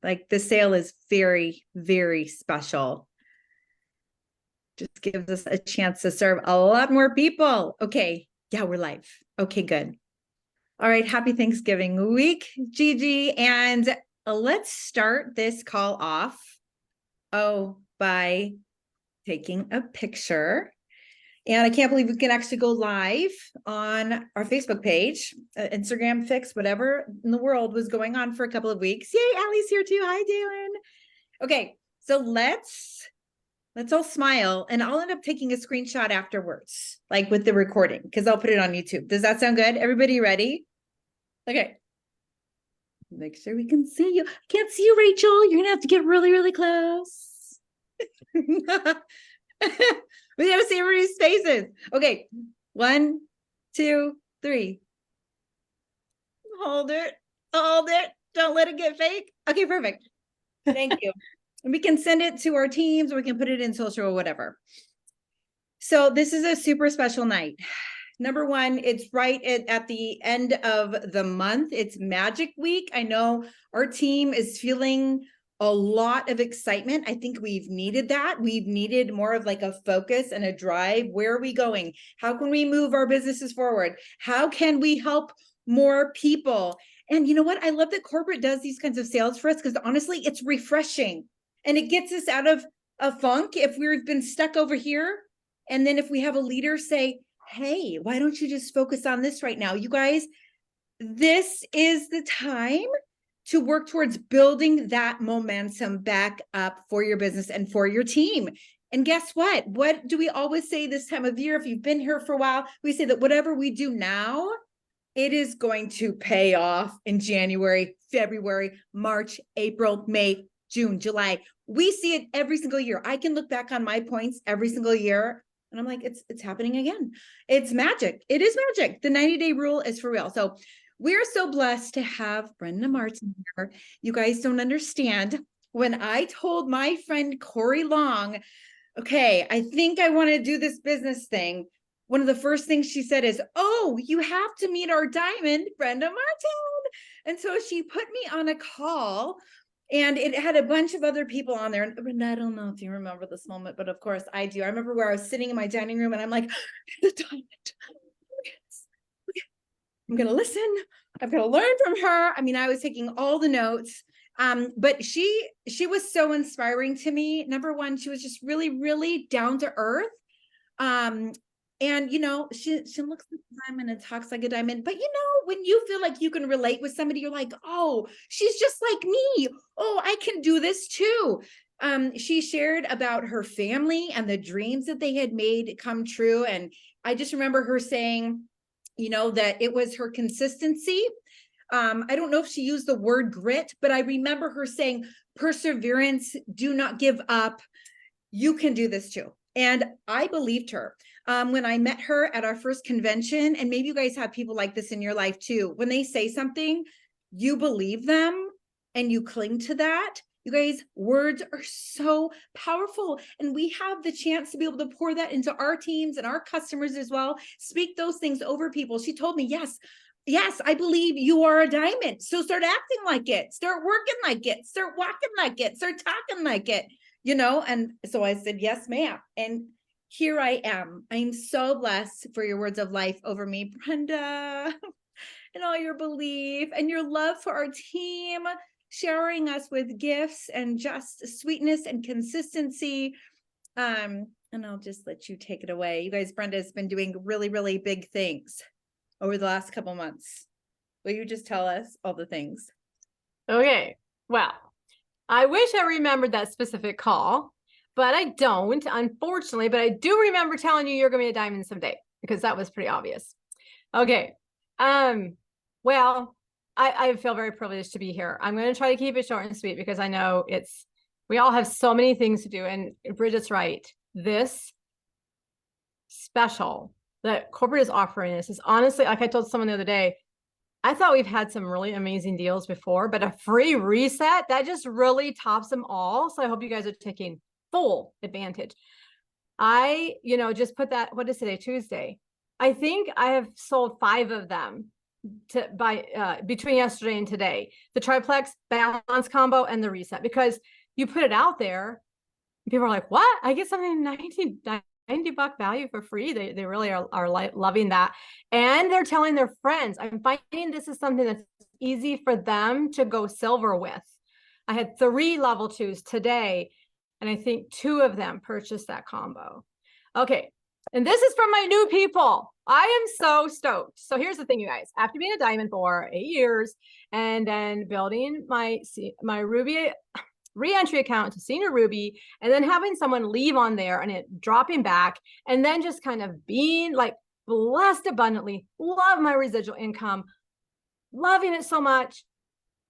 Like the sale is very, very special. Just gives us a chance to serve a lot more people. Okay. Yeah, we're live. Okay, good. All right. Happy Thanksgiving week, Gigi. And let's start this call off. By taking a picture. And I can't believe we can actually go live on our Facebook page, Instagram, Fix, whatever in the world was going on for a couple of weeks. Yay, Allie's here too. Hi, Dylan. Okay, so let's all smile, and I'll end up taking a screenshot afterwards, like with the recording, because I'll put it on YouTube. Does that sound good? Everybody ready? Okay. Make sure we can see you. I can't see you, Rachel. You're gonna have to get really, really close. We gotta see everybody's faces. Okay, 1, 2, 3. Hold it. Don't let it get fake. Okay, perfect. Thank you. And we can send it to our teams, or we can put it in social or whatever. So this is a super special night. Number one, it's right at the end of the month. It's Magic Week. I know our team is feeling a lot of excitement. I think we've needed that. We've needed more of like a focus and a drive. Where are we going? How can we move our businesses forward? How can we help more people? And you know what? I love that corporate does these kinds of sales for us, because honestly, it's refreshing and it gets us out of a funk if we've been stuck over here. And then if we have a leader say, hey, why don't you just focus on this right now? You guys, this is the time to work towards building that momentum back up for your business and for your team. And guess what? What do we always say this time of year? If you've been here for a while, we say that whatever we do now, it is going to pay off in January, February, March, April, May, June, July. We see it every single year. I can look back on my points every single year, and I'm like, it's happening again. It's magic. It is magic. The 90-day rule is for real. So we're so blessed to have Brenda Martin here. You guys don't understand. When I told my friend Corey Long, okay, I think I want to do this business thing, one of the first things she said is, oh, you have to meet our Diamond Brenda Martin. And so she put me on a call, and it had a bunch of other people on there. And I don't know if you remember this moment, but of course I do. I remember where I was sitting in my dining room and I'm like, the Diamond. I'm going to listen. I'm going to learn from her. I mean, I was taking all the notes. But she was so inspiring to me. Number one, she was just really, really down to earth. And, you know, she looks like a diamond and talks like a diamond. But, you know, when you feel like you can relate with somebody, you're like, oh, she's just like me. Oh, I can do this too. She shared about her family and the dreams that they had made come true. And I just remember her saying, you know, that it was her consistency. I don't know if she used the word grit, but I remember her saying, perseverance, do not give up. You can do this too. And I believed her. When I met her at our first convention, and maybe you guys have people like this in your life too, when they say something, you believe them and you cling to that. You guys, words are so powerful, and we have the chance to be able to pour that into our teams and our customers as well. Speak those things over people. She told me, yes, I believe you are a diamond. So start acting like it, start working like it, start walking like it, start talking like it, you know? And so I said, yes, ma'am. And here I am. I'm so blessed for your words of life over me, Brenda, and all your belief and your love for our team, showering us with gifts and just sweetness and consistency. And I'll just let you take it away. You guys, Brenda has been doing really, really big things over the last couple months. Will you just tell us all the things? Okay. Well, I wish I remembered that specific call, but I don't, unfortunately. But I do remember telling you you're going to be a diamond someday, because that was pretty obvious. Okay. Well, I feel very privileged to be here. I'm going to try to keep it short and sweet, because I know we all have so many things to do. And Bridget's right. This special that corporate is offering us is honestly, like I told someone the other day, I thought we've had some really amazing deals before, but a free reset, that just really tops them all. So I hope you guys are taking full advantage. I, just put that, what is today, Tuesday? I think I have sold 5 of them. to buy between yesterday and today, the triplex balance combo and the reset, because you put it out there, people are like, what? I get something $90 value for free. They really are loving that. And they're telling their friends. I'm finding this is something that's easy for them to go silver with. I had 3 level 2s today, and I think 2 of them purchased that combo. Okay. And this is from my new people. I am so stoked. So here's the thing, you guys. After being a diamond for 8 years and then building my Ruby re-entry account to senior Ruby, and then having someone leave on there and it dropping back, and then just kind of being like blessed abundantly, love my residual income, loving it so much,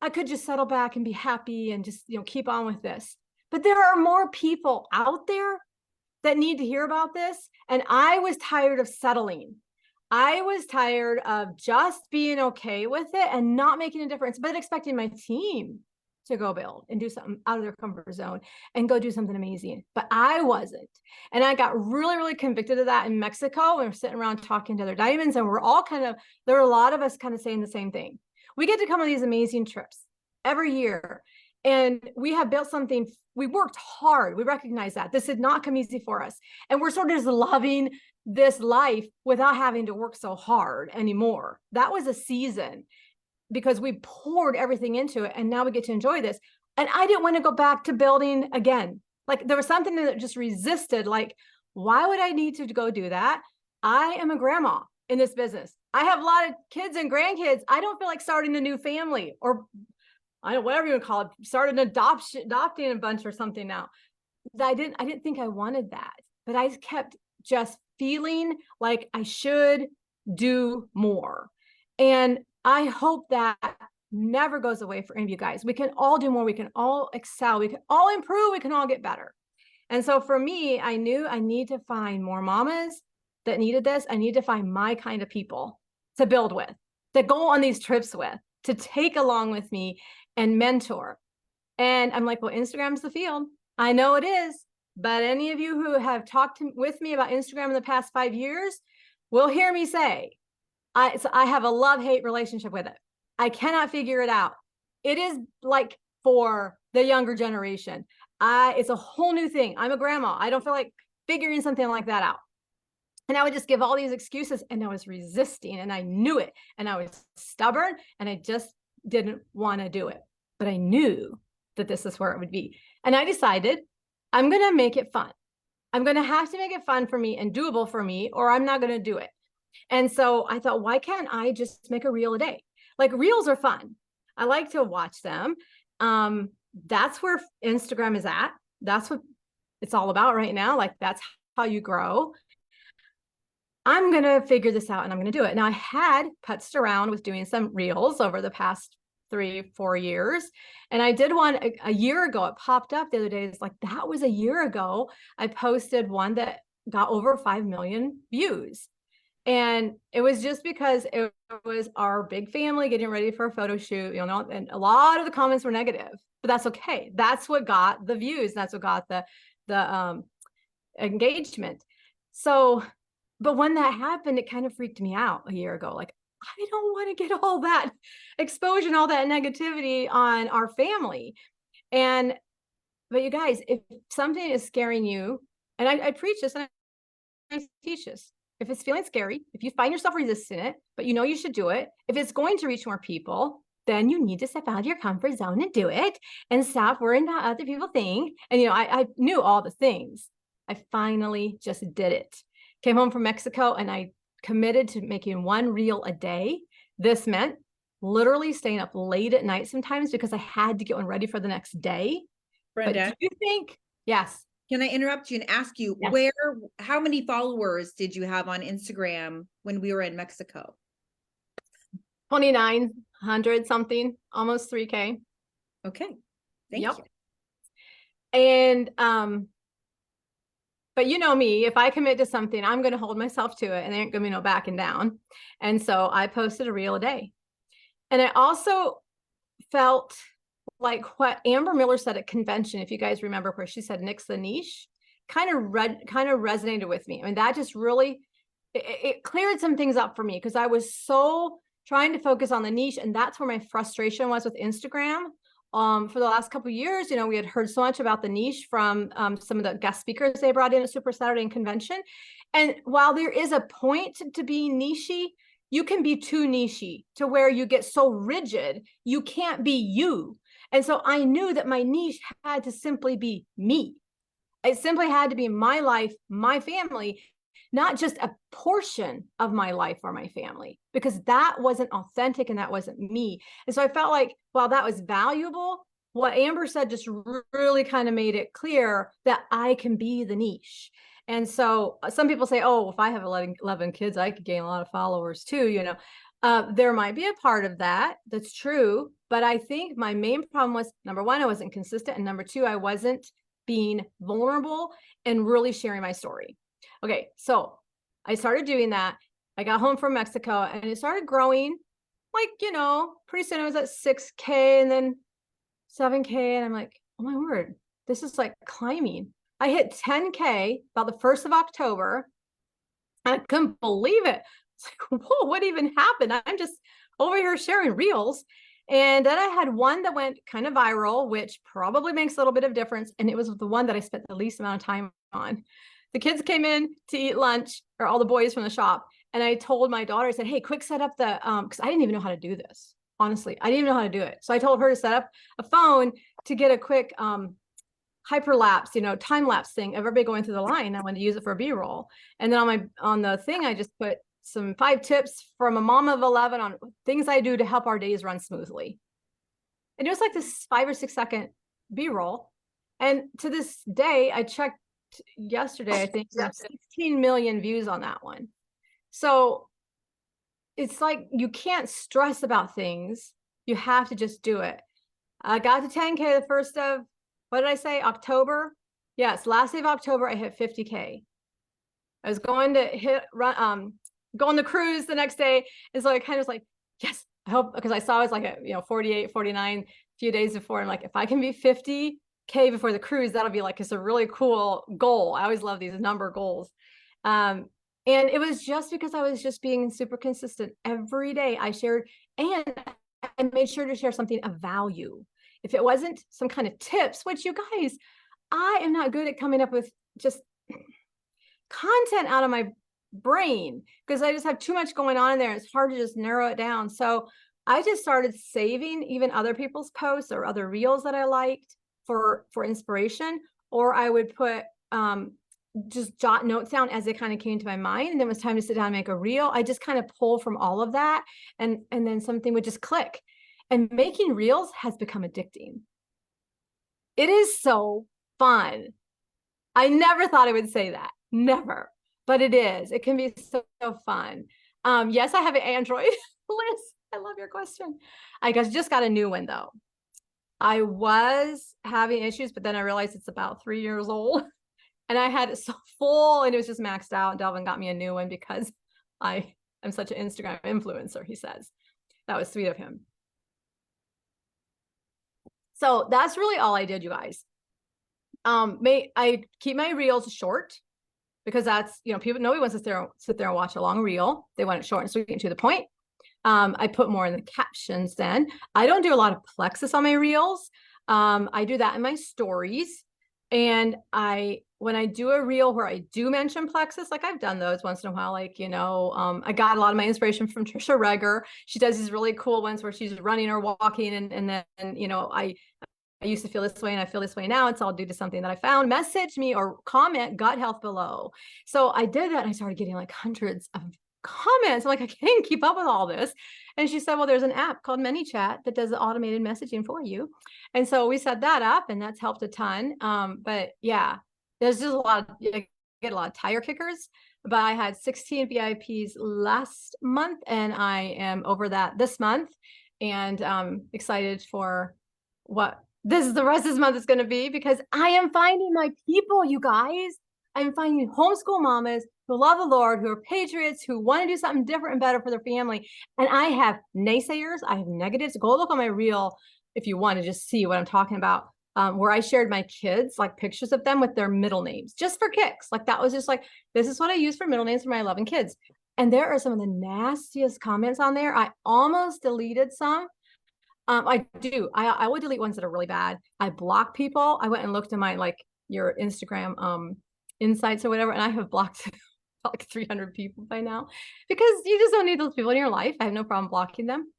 I could just settle back and be happy and just, keep on with this. But there are more people out there that need to hear about this. And I was tired of settling. I was tired of just being okay with it and not making a difference, but expecting my team to go build and do something out of their comfort zone and go do something amazing. But I wasn't. And I got really, really convicted of that in Mexico. We were sitting around talking to other diamonds, and we're all there were a lot of us kind of saying the same thing. We get to come on these amazing trips every year. And we have built something. We worked hard. We recognize that this did not come easy for us. And we're sort of just loving this life without having to work so hard anymore. That was a season because we poured everything into it. And now we get to enjoy this. And I didn't want to go back to building again. Like there was something that just resisted. Like, why would I need to go do that? I am a grandma in this business. I have a lot of kids and grandkids. I don't feel like starting a new family, or I don't know, whatever you would call it, started adopting a bunch or something now. I didn't think I wanted that, but I kept just feeling like I should do more. And I hope that never goes away for any of you guys. We can all do more. We can all excel. We can all improve. We can all get better. And so for me, I knew I need to find more mamas that needed this. I need to find my kind of people to build with, to go on these trips with, to take along with me and mentor. And I'm like, well, Instagram's the field. I know it is. But any of you who have talked with me about Instagram in the past 5 years will hear me say, I have a love-hate relationship with it. I cannot figure it out. It is like for the younger generation. It's a whole new thing. I'm a grandma. I don't feel like figuring something like that out. And I would just give all these excuses, and I was resisting, and I knew it, and I was stubborn, and I just didn't want to do it. But I knew that this is where it would be. And I decided I'm going to make it fun. I'm going to have to make it fun for me and doable for me, or I'm not going to do it. And so I thought, why can't I just make a reel a day? Like reels are fun. I like to watch them. That's where Instagram is at. That's what it's all about right now. Like that's how you grow. I'm going to figure this out and I'm going to do it. Now I had putzed around with doing some reels over the past 3-4 years. And I did one a year ago. It popped up the other day. It's like, that was a year ago. I posted one that got over 5 million views. And it was just because it was our big family getting ready for a photo shoot, and a lot of the comments were negative, but that's okay. That's what got the views. That's what got the engagement. So, but when that happened, it kind of freaked me out a year ago. Like, I don't want to get all that exposure and all that negativity on our family. But you guys, if something is scaring you, and I preach this and I teach this, if it's feeling scary, if you find yourself resisting it, but you know you should do it, if it's going to reach more people, then you need to step out of your comfort zone and do it and stop worrying about other people think. And, I knew all the things. I finally just did it. Came home from Mexico and I committed to making 1 reel a day. This meant literally staying up late at night sometimes because I had to get one ready for the next day. Brenda, but do you think, yes. Can I interrupt you and ask you how many followers did you have on Instagram when we were in Mexico? 2,900 something, almost 3K. Okay. Thank you. And, but you know me, if I commit to something, I'm going to hold myself to it and there ain't going to be no backing down. And so I posted a reel a day. And I also felt like what Amber Miller said at convention, if you guys remember, where she said, "Nix the niche," kind of resonated with me. I mean, that just really, it cleared some things up for me because I was so trying to focus on the niche. And that's where my frustration was with Instagram. For the last couple of years, we had heard so much about the niche from some of the guest speakers they brought in at Super Saturday and convention. And while there is a point to being nichey, you can be too nichey to where you get so rigid, you can't be you. And so I knew that my niche had to simply be me. It simply had to be my life, my family, not just a portion of my life or my family, because that wasn't authentic and that wasn't me. And so I felt like, while that was valuable, what Amber said just really kind of made it clear that I can be the niche. And so some people say, oh, if I have 11 kids, I could gain a lot of followers too, there might be a part of that. That's true. But I think my main problem was, number one, I wasn't consistent. And number two, I wasn't being vulnerable and really sharing my story. Okay, so I started doing that. I got home from Mexico and it started growing, like, pretty soon it was at 6K and then 7K. And I'm like, oh my word, this is like climbing. I hit 10K about the 1st of October. I couldn't believe it. It's like, whoa, what even happened? I'm just over here sharing reels. And then I had one that went kind of viral, which probably makes a little bit of difference. And it was the one that I spent the least amount of time on. The kids came in to eat lunch, or all the boys from the shop. And I told my daughter, I said, hey, quick, set up the, because I didn't even know how to do this. Honestly, I didn't even know how to do it. So I told her to set up a phone to get a quick hyperlapse, time lapse thing of everybody going through the line. I wanted to use it for B-roll. And then on the thing, I just put some 5 tips from a mom of 11 on things I do to help our days run smoothly. And it was like this 5 or 6 second B-roll. And to this day, I checked yesterday, I think 16 million views on that one. So it's like, you can't stress about things. You have to just do it. I got to 10K the 1st of, what did I say? October? Yes. Last day of October, I hit 50K. I was going to go on the cruise the next day. And so I kind of was like, yes, I hope, because I saw it was like a 48, 49 a few days before. I'm like, if I can be 50K before the cruise, that'll be like, it's a really cool goal. I always love these number goals. And it was just because I was just being super consistent. Every day I shared, and I made sure to share something of value. If it wasn't some kind of tips, which, you guys, I am not good at coming up with just content out of my brain, because I just have too much going on in there. It's hard to just narrow it down. So I just started saving even other people's posts or other reels that I liked for inspiration, or I would put just jot notes down as they kind of came to my mind. And then it was time to sit down and make a reel. I just kind of pull from all of that, and then something would just click. And making reels has become addicting. It is so fun. I never thought I would say that. Never. But it is. It can be so fun. Yes, I have an Android. Liz, I love your question. I just got a new one, though. I was having issues, but then I realized it's about 3 years old. And I had it so full, and it was just maxed out. And Delvin got me a new one because I am such an Instagram influencer, he says. That was sweet of him. So that's really all I did, you guys. I keep my reels short, because that's, nobody wants to sit there and watch a long reel. They want it short and sweet and to the point. I put more in the captions then. I don't do a lot of plexus on my reels. I do that in my stories. And when I do a reel where I do mention plexus, like I've done those once in a while, like, I got a lot of my inspiration from Trisha Regger. She does these really cool ones where she's running or walking. And then, I used to feel this way and I feel this way now. It's all due to something that I found. Message me or comment gut health below. So I did that, and I started getting like hundreds of comments. I'm like, I can't keep up with all this. And she said, well, there's an app called ManyChat that does the automated messaging for you. And so we set that up, and that's helped a ton. But yeah, there's just I get a lot of tire kickers, but I had 16 VIPs last month, and I am over that this month, and excited for what the rest of this month is going to be, because I am finding my people, you guys. I'm finding homeschool mamas who love the Lord, who are patriots, who want to do something different and better for their family. And I have naysayers. I have negatives. Go look on my reel if you want to just see what I'm talking about, where I shared my kids, like pictures of them with their middle names, just for kicks. Like that was just like, this is what I use for middle names for my 11 kids. And there are some of the nastiest comments on there. I almost deleted some. I do. I would delete ones that are really bad. I block people. I went and looked at my like your Instagram insights or whatever, and I have blocked like 300 people by now because you just don't need those people in your life. I have no problem blocking them.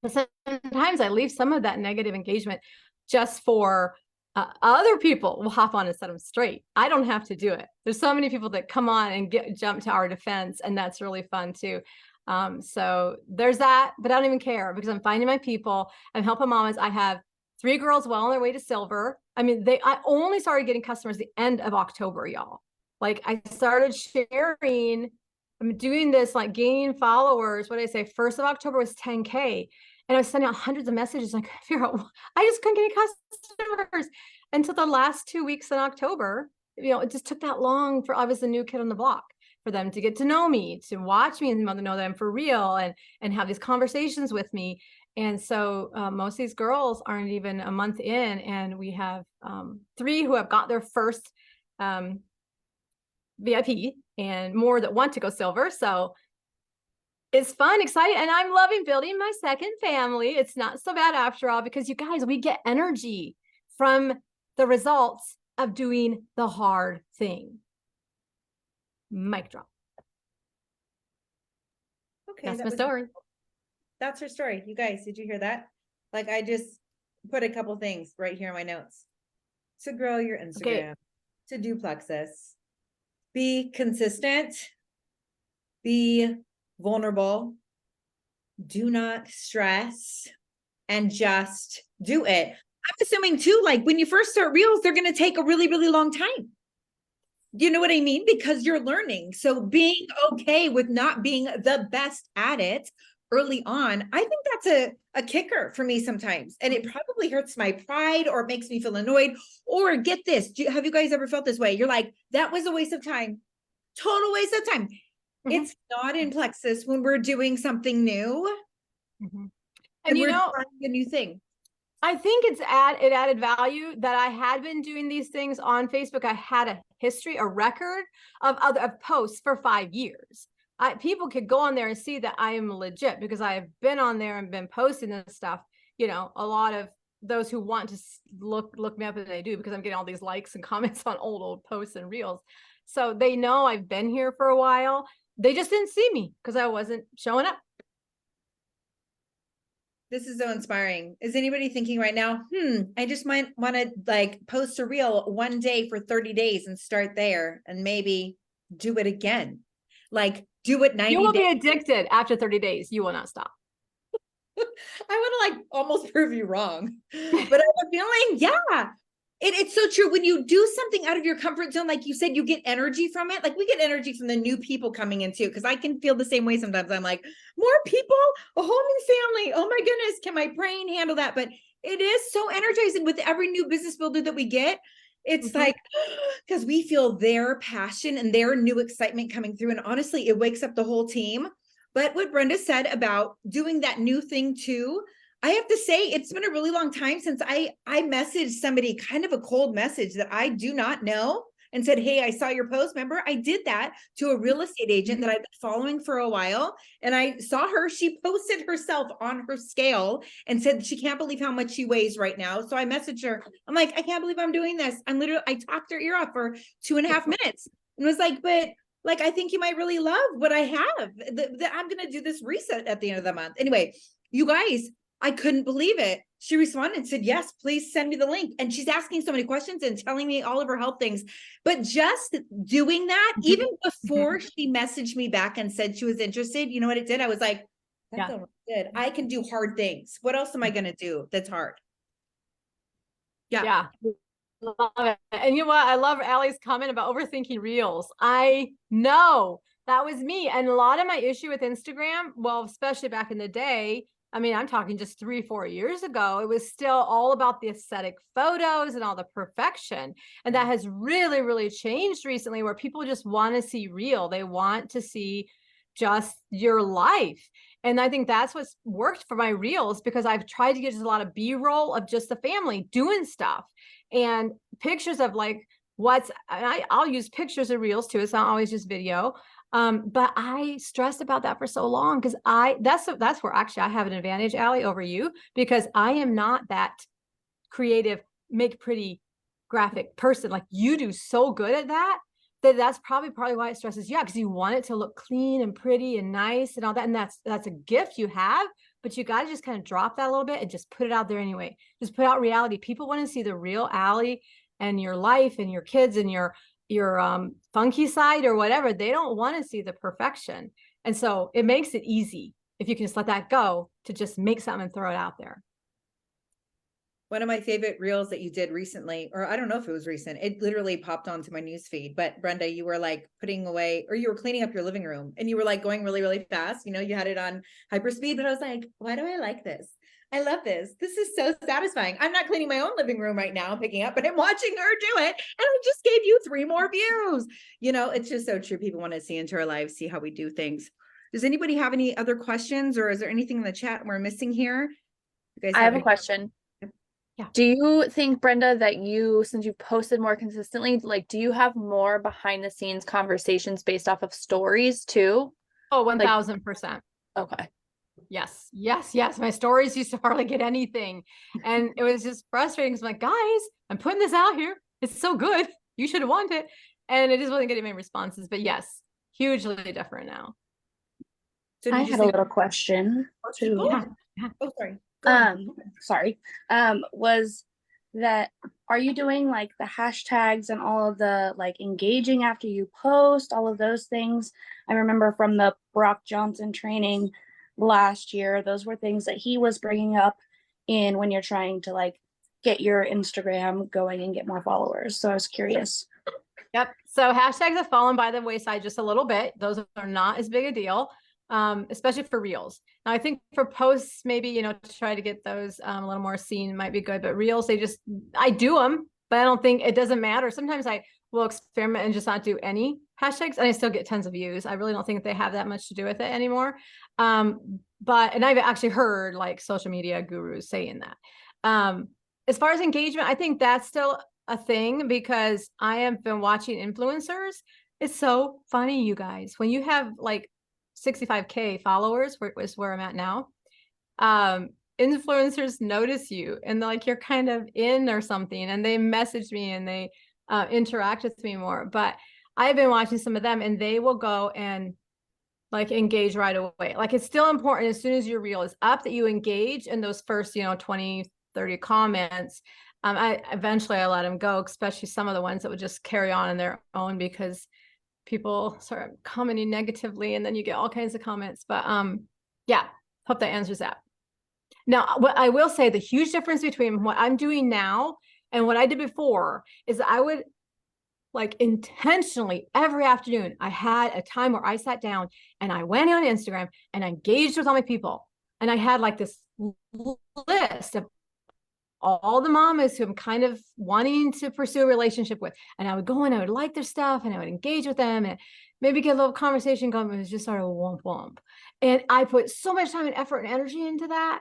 But sometimes I leave some of that negative engagement just for other people will hop on and set them straight. I don't have to do it. There's so many people that come on and jump to our defense, and that's really fun too. So there's that, but I don't even care because I'm finding my people. I'm helping mamas. I have 3 girls well on their way to silver. I mean, I only started getting customers the end of October, y'all. Like I started sharing, I'm doing this like gaining followers. What did I say? 1st of October was 10K. And I was sending out hundreds of messages like, I just couldn't get any customers until the last 2 weeks in October. You know, it just took that long for I was the new kid on the block for them to get to know me, to watch me and know that I'm for real and have these conversations with me. And so most of these girls aren't even a month in, and we have 3 who have got their first VIP and more that want to go silver. So it's fun, exciting, and I'm loving building my second family. It's not so bad after all, because you guys, we get energy from the results of doing the hard thing. Mic drop. Okay, that's my story. That's her story. You guys, did you hear that? Like, I just put a couple things right here in my notes. To grow your Instagram, to duplex this, be consistent, be vulnerable, do not stress, and just do it. I'm assuming too, like when you first start reels, they're going to take a really, really long time. You know what I mean? Because you're learning. So being okay with not being the best at it early on, I think that's a kicker for me sometimes. And it probably hurts my pride, or it makes me feel annoyed. Or get this, have you guys ever felt this way? You're like, that was a waste of time. Total waste of time. It's not in Plexus when we're doing something new. And you know, trying a new thing. I think it added value that I had been doing these things on Facebook. I had a history, a record of posts for 5 years. People could go on there and see that I am legit because I have been on there and been posting this stuff. You know, a lot of those who want to look me up, and they do, because I'm getting all these likes and comments on old posts and reels. So they know I've been here for a while. They just didn't see me because I wasn't showing up. This is so inspiring. Is anybody thinking right now, I just might want to like post a reel one day for 30 days and start there and maybe do it again? Like do it 90 days. You will be addicted after 30 days. You will not stop. I want to like almost prove you wrong, but I have a feeling, yeah. It's so true. When you do something out of your comfort zone, like you said, you get energy from it. Like we get energy from the new people coming in too, because I can feel the same way sometimes. I'm like, more people, a whole new family. Oh my goodness, can my brain handle that? But it is so energizing with every new business builder that we get. It's like, because we feel their passion and their new excitement coming through. And honestly, it wakes up the whole team. But what Brenda said about doing that new thing too, I have to say, it's been a really long time since I messaged somebody, kind of a cold message that I do not know, and said, hey, I saw your post. Remember, I did that to a real estate agent that I've been following for a while. And I saw her, she posted herself on her scale and said she can't believe how much she weighs right now. So I messaged her. I'm like, I can't believe I'm doing this. I talked her ear off for 2.5 minutes and was like, but like, I think you might really love what I have. I'm going to do this reset at the end of the month. Anyway, you guys, I couldn't believe it. She responded and said, yes, please send me the link. And she's asking so many questions and telling me all of her health things. But just doing that, even before she messaged me back and said she was interested, you know what it did? I was like, that's good. I can do hard things. What else am I going to do that's hard? Yeah. Love it. And you know what? I love Allie's comment about overthinking reels. I know that was me. And a lot of my issue with Instagram, well, especially back in the day, I mean, I'm talking just 3-4 years ago, it was still all about the aesthetic photos and all the perfection. And that has really, really changed recently, where people just want to see real. They want to see just your life. And I think that's what's worked for my reels, because I've tried to get just a lot of B-roll of just the family doing stuff and pictures of like I'll use pictures of reels too. It's not always just video. But I stressed about that for so long because that's where actually I have an advantage, Allie, over you, because I am not that creative, make pretty graphic person. Like you do so good at that, that's probably why it stresses you out, because you want it to look clean and pretty and nice and all that. And that's a gift you have, but you got to just kind of drop that a little bit and just put it out there anyway. Just put out reality. People want to see the real Allie and your life and your kids and your funky side or whatever. They don't want to see the perfection. And so it makes it easy if you can just let that go to just make something and throw it out there. One of my favorite reels that you did recently, or I don't know if it was recent, it literally popped onto my news feed. But Brenda, you were like putting away, or you were cleaning up your living room and you were like going really, really fast. You know, you had it on hyper speed, but I was like, why do I like this? I love this. This is so satisfying. I'm not cleaning my own living room right now, picking up, but I'm watching her do it. And I just gave you 3 more views. You know, it's just so true. People want to see into our lives, see how we do things. Does anybody have any other questions, or is there anything in the chat we're missing here? You guys I have a question. Yeah. Do you think, Brenda, that since you've posted more consistently, like, do you have more behind the scenes conversations based off of stories too? Oh, 1000%. Okay. Yes. My stories used to hardly get anything. And it was just frustrating because I'm like, guys, I'm putting this out here. It's so good. You should have wanted it. And it just wasn't getting many responses. But yes, hugely different now. So I had a little question too. Yeah. Oh, sorry. Was that, are you doing like the hashtags and all of the like engaging after you post, all of those things? I remember from the Brock Johnson training last year, those were things that he was bringing up in when you're trying to like get your Instagram going and get more followers. So I was curious. Yep. So hashtags have fallen by the wayside just a little bit. Those are not as big a deal, especially for reels. Now, I think for posts, maybe, you know, to try to get those a little more seen might be good, but reels, I do them, but I don't think it doesn't matter. Sometimes I will experiment and just not do any hashtags and I still get tons of views. I really don't think they have that much to do with it anymore. And I've actually heard like social media gurus saying that. As far as engagement, I think that's still a thing because I have been watching influencers. It's so funny, you guys, when you have like 65K followers, is where I'm at now. Influencers notice you and they're like, you're kind of in or something. And they message me and they interact with me more. But I've been watching some of them and they will go and like engage right away. Like it's still important as soon as your reel is up that you engage in those first, 20, 30 comments. I let them go, especially some of the ones that would just carry on in their own because people start commenting negatively and then you get all kinds of comments. But yeah, hope that answers that. Now, what I will say, the huge difference between what I'm doing now and what I did before is I would like intentionally every afternoon, I had a time where I sat down and I went on Instagram and I engaged with all my people. And I had like this list of all the mamas who I'm kind of wanting to pursue a relationship with. And I would go and I would like their stuff and I would engage with them and maybe get a little conversation going. It was just sort of womp womp. And I put so much time and effort and energy into that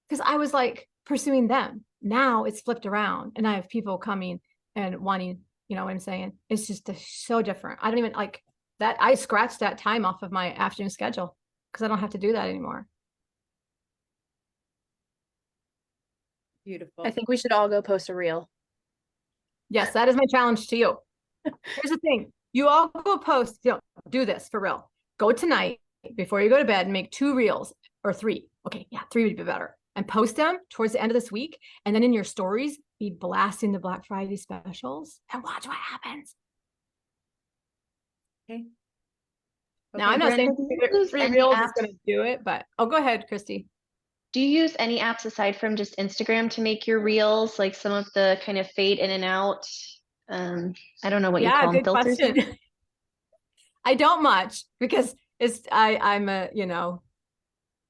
because I was like pursuing them. Now it's flipped around and I have people coming and wanting, you know what I'm saying? It's just so different. I don't even like that. I scratched that time off of my afternoon schedule because I don't have to do that anymore. Beautiful. I think we should all go post a reel. Yes, that is my challenge to you. Here's the thing. You all go post, do this for real. Go tonight before you go to bed and make 2 reels or 3. Okay, yeah, 3 would be better. And post them towards the end of this week. And then in your stories, be blasting the Black Friday specials and watch what happens. Okay. Now, I'm not saying 3 reels is going to do it, but go ahead, Christy. Do you use any apps aside from just Instagram to make your reels, like some of the kind of fade in and out? I don't know what you call them, filters. Question. I don't much because I'm a, new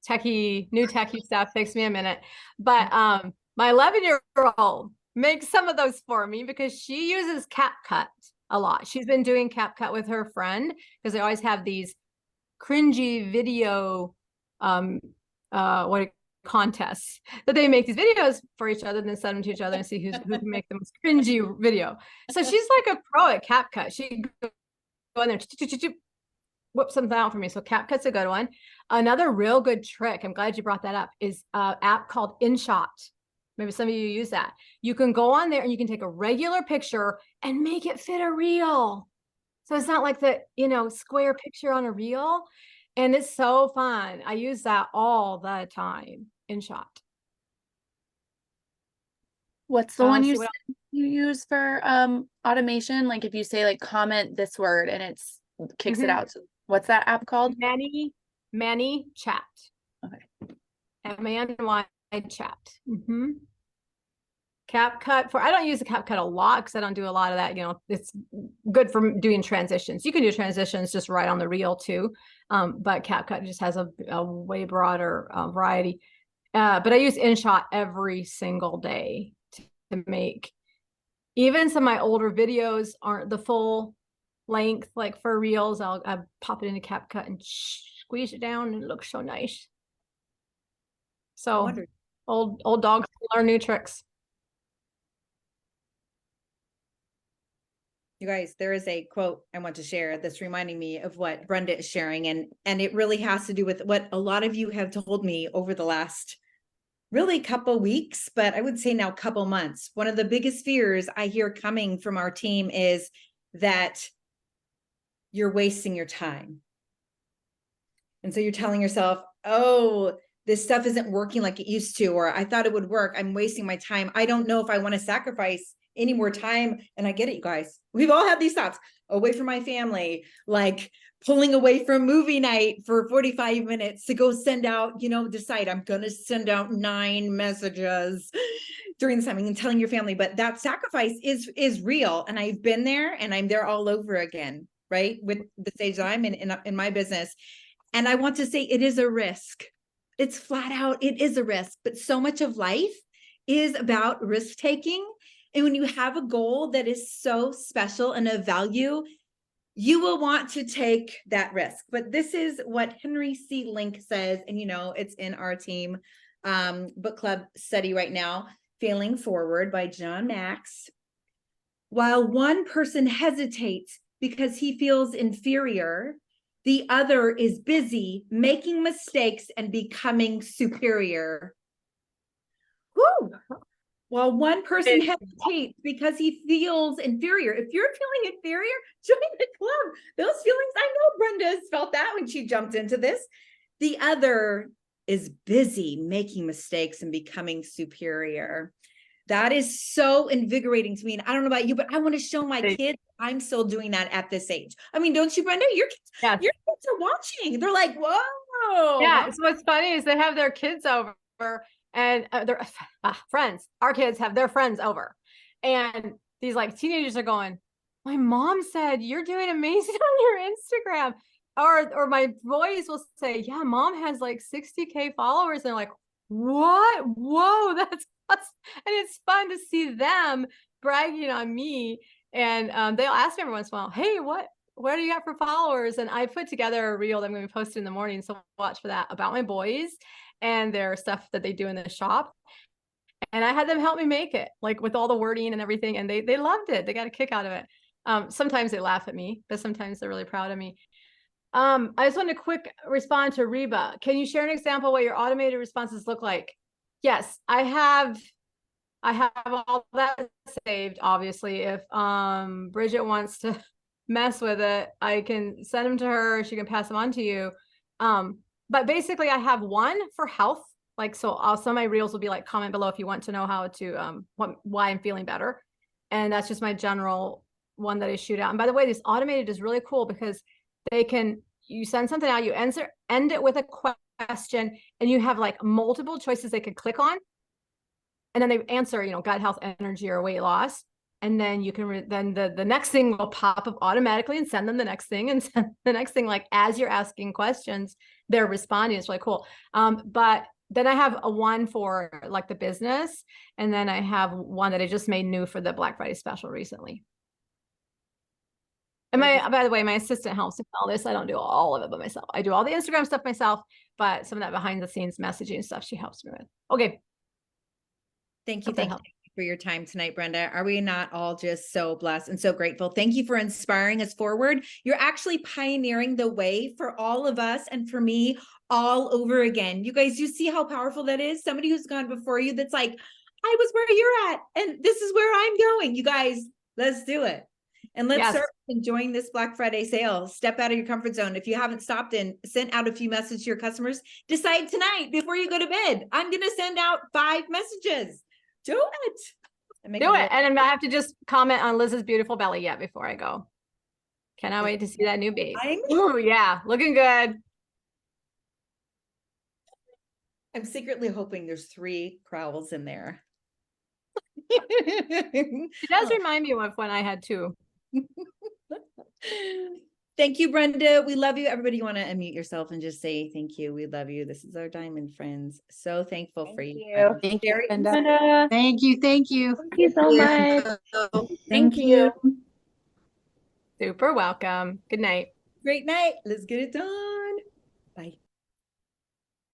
techie stuff takes me a minute. But my 11-year-old makes some of those for me because she uses CapCut a lot. She's been doing CapCut with her friend because they always have these cringy video contests that they make these videos for each other and then send them to each other and see who can make the most cringy video. So she's like a pro at CapCut. She in there, whip something out for me. So CapCut's a good one. Another real good trick, I'm glad you brought that up, is an app called InShot. Maybe some of you use that. You can go on there and you can take a regular picture and make it fit a reel. So it's not like the, square picture on a reel. And it's so fun. I use that all the time. InShot. What's the one you what said you use for automation? Like if you say like comment this word and it's kicks it out. So what's that app called? Many Chat. Okay. MANY Chat. CapCut I don't use the CapCut a lot because I don't do a lot of that. It's good for doing transitions. You can do transitions just right on the reel too. But CapCut just has a way broader variety. But I use InShot every single day to make. Even some of my older videos aren't the full length, like for reels. I'll pop it into CapCut and squeeze it down and it looks so nice. So old dogs learn new tricks. You guys, there is a quote I want to share that's reminding me of what Brenda is sharing. And it really has to do with what a lot of you have told me over the last really couple weeks, but I would say now couple months. One of the biggest fears I hear coming from our team is that you're wasting your time. And so you're telling yourself, oh, this stuff isn't working like it used to, or I thought it would work. I'm wasting my time. I don't know if I want to sacrifice any more time. And I get it, you guys. We've all had these thoughts away from my family, like pulling away from movie night for 45 minutes to go send out, decide I'm going to send out 9 messages during this time and telling your family. But that sacrifice is real. And I've been there and I'm there all over again, right? With the stage that I'm in my business. And I want to say it is a risk. It's flat out, it is a risk, but so much of life is about risk taking. And when you have a goal that is so special and of value, you will want to take that risk. But this is what Henry C. Link says, and it's in our team book club study right now, Failing Forward by John Max. While one person hesitates because he feels inferior, the other is busy making mistakes and becoming superior. Woo! While one person hesitates because he feels inferior. If you're feeling inferior, join the club. Those feelings, I know Brenda has felt that when she jumped into this. The other is busy making mistakes and becoming superior. That is so invigorating to me. And I don't know about you, but I want to show my kids I'm still doing that at this age. I mean, don't you, Brenda? Your kids are watching. They're like, whoa. Yeah. So what's funny is they have their kids over and their friends. Our kids have their friends over. And these like teenagers are going, my mom said you're doing amazing on your Instagram. Or my boys will say, yeah, mom has like 60K followers. And they're like, what? Whoa, that's awesome. And it's fun to see them bragging on me. And they'll ask me every once in a while, hey, what do you got for followers? And I put together a reel that I'm going to be posted in the morning. So watch for that, about my boys and their stuff that they do in the shop. And I had them help me make it, like with all the wording and everything. And they loved it. They got a kick out of it. Sometimes they laugh at me, but sometimes they're really proud of me. I just want to quick respond to Reba. Can you share an example of what your automated responses look like? Yes, I have all that saved. Obviously, if Bridget wants to mess with it, I can send them to her. She can pass them on to you. But basically, I have one for health. Like, so some of my reels will be like, comment below if you want to know how to why I'm feeling better. And that's just my general one that I shoot out. And by the way, this automated is really cool because you send something out, you end it with a question, and you have like multiple choices they could click on. And then they answer, gut health, energy, or weight loss. And then you can, then the next thing will pop up automatically and send them the next thing and send the next thing. Like as you're asking questions, they're responding. It's really cool. But then I have a one for like the business. And then I have one that I just made new for the Black Friday special recently. And by the way, my assistant helps with all this. I don't do all of it by myself. I do all the Instagram stuff myself, but some of that behind the scenes messaging stuff she helps me with. Okay. Thank you. for your time tonight, Brenda. Are we not all just so blessed and so grateful? Thank you for inspiring us forward. You're actually pioneering the way for all of us and for me all over again. You guys, you see how powerful that is? Somebody who's gone before you that's like, I was where you're at, and this is where I'm going. You guys, let's do it. And let's Yes. start enjoying this Black Friday sale. Step out of your comfort zone. If you haven't stopped and sent out a few messages to your customers, decide tonight before you go to bed. I'm going to send out 5 messages. Do it. And make Do a it. And I have to just comment on Liz's beautiful belly yet before I go. Cannot wait to see that new babe. Ooh, yeah, looking good. I'm secretly hoping there's 3 crowels in there. It does remind me of when I had 2. Thank you, Brenda. We love you. Everybody, you want to unmute yourself and just say thank you. We love you. This is our diamond friends. So thankful for you. you. Thank you, Very- Brenda. Brenda, Thank you. Thank you. thank you so much. Thank you. Super welcome. Good night. Great night. Let's get it done.